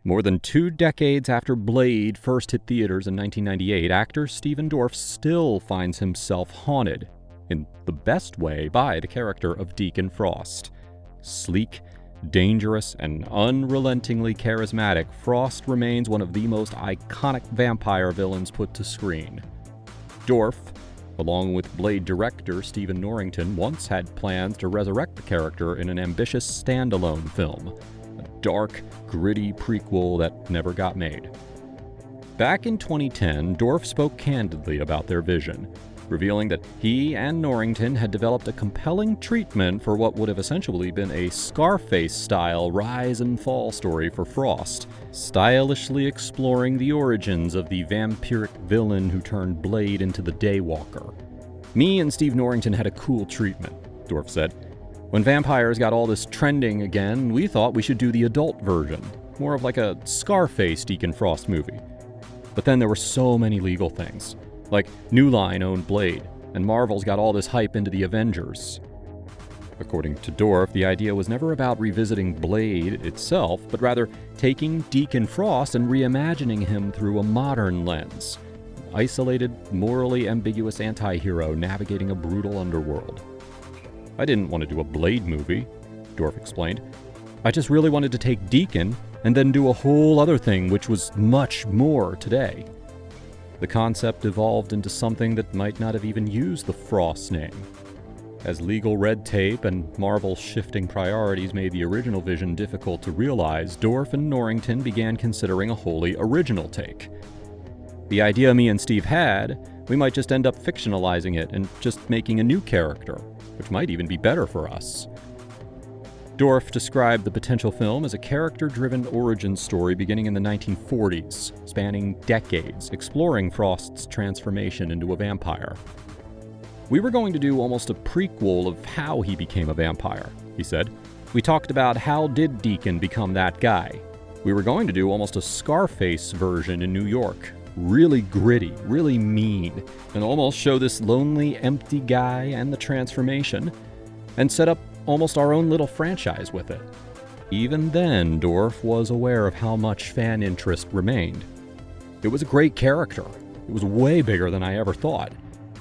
More than 2 decades after Blade first hit theaters in 1998, actor Stephen Dorff still finds himself haunted, in the best way, by the character of Deacon Frost. Sleek, dangerous, and unrelentingly charismatic, Frost remains one of the most iconic vampire villains put to screen. Dorff, along with Blade director Stephen Norrington, once had plans to resurrect the character in an ambitious standalone film, a dark, gritty prequel that never got made. Back in 2010, Dorff spoke candidly about their vision, revealing that he and Norrington had developed a compelling treatment for what would have essentially been a Scarface-style rise and fall story for Frost, stylishly exploring the origins of the vampiric villain who turned Blade into the Daywalker. "Me and Steve Norrington had a cool treatment," Dorff said. "When vampires got all this trending again, we thought we should do the adult version, more of like a Scarface Deacon Frost movie. But then there were so many legal things. Like, New Line owned Blade, and Marvel's got all this hype into the Avengers." According to Dorff, the idea was never about revisiting Blade itself, but rather taking Deacon Frost and reimagining him through a modern lens. An isolated, morally ambiguous anti-hero navigating a brutal underworld. "I didn't want to do a Blade movie," Dorff explained. "I just really wanted to take Deacon and then do a whole other thing which was much more today." The concept evolved into something that might not have even used the Frost name. As legal red tape and Marvel's shifting priorities made the original vision difficult to realize, Dorff and Norrington began considering a wholly original take. "The idea me and Steve had, we might just end up fictionalizing it and just making a new character, which might even be better for us." Dorff described the potential film as a character-driven origin story beginning in the 1940s, spanning decades, exploring Frost's transformation into a vampire. "We were going to do almost a prequel of how he became a vampire," he said. "We talked about how did Deacon become that guy. We were going to do almost a Scarface version in New York. Really gritty, really mean, and almost show this lonely, empty guy and the transformation, and set up almost our own little franchise with it." Even then, Dorff was aware of how much fan interest remained. "It was a great character. It was way bigger than I ever thought.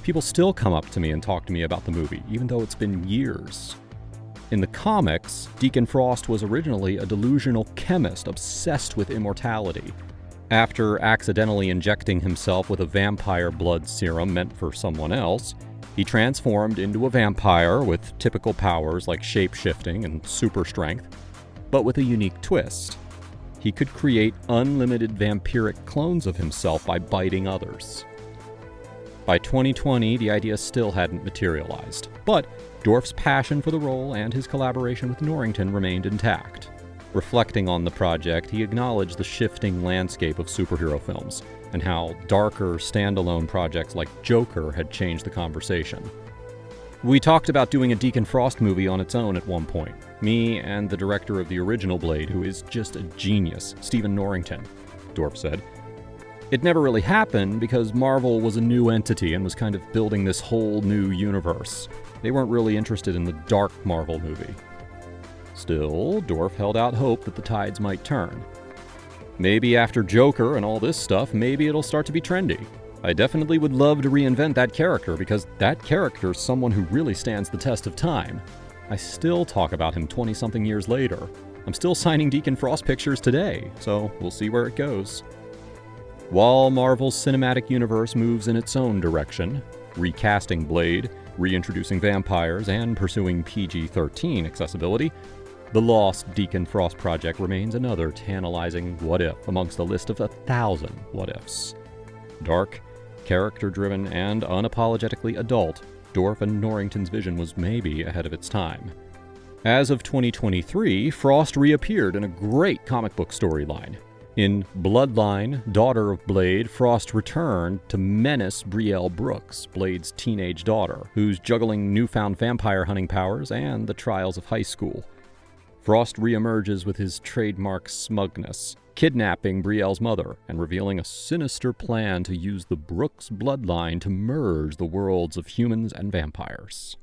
People still come up to me and talk to me about the movie, even though it's been years." In the comics, Deacon Frost was originally a delusional chemist obsessed with immortality. After accidentally injecting himself with a vampire blood serum meant for someone else, he transformed into a vampire with typical powers like shape-shifting and super strength, but with a unique twist. He could create unlimited vampiric clones of himself by biting others. By 2020, the idea still hadn't materialized, but Dorff's passion for the role and his collaboration with Norrington remained intact. Reflecting on the project, he acknowledged the shifting landscape of superhero films and how darker, standalone projects like Joker had changed the conversation. "We talked about doing a Deacon Frost movie on its own at one point, me and the director of the original Blade, who is just a genius, Stephen Norrington," Dorff said. "It never really happened because Marvel was a new entity and was kind of building this whole new universe. They weren't really interested in the dark Marvel movie." Still, Dorff held out hope that the tides might turn. "Maybe after Joker and all this stuff, maybe it'll start to be trendy. I definitely would love to reinvent that character because that character's someone who really stands the test of time. I still talk about him 20-something years later. I'm still signing Deacon Frost pictures today, so we'll see where it goes." While Marvel's cinematic universe moves in its own direction, recasting Blade, reintroducing vampires, and pursuing PG-13 accessibility, the lost Deacon Frost project remains another tantalizing what-if amongst a list of 1,000 what-ifs. Dark, character-driven, and unapologetically adult, Dorff and Norrington's vision was maybe ahead of its time. As of 2023, Frost reappeared in a great comic book storyline. In Bloodline, Daughter of Blade, Frost returned to menace Brielle Brooks, Blade's teenage daughter, who's juggling newfound vampire hunting powers and the trials of high school. Frost reemerges with his trademark smugness, kidnapping Brielle's mother and revealing a sinister plan to use the Brooks bloodline to merge the worlds of humans and vampires.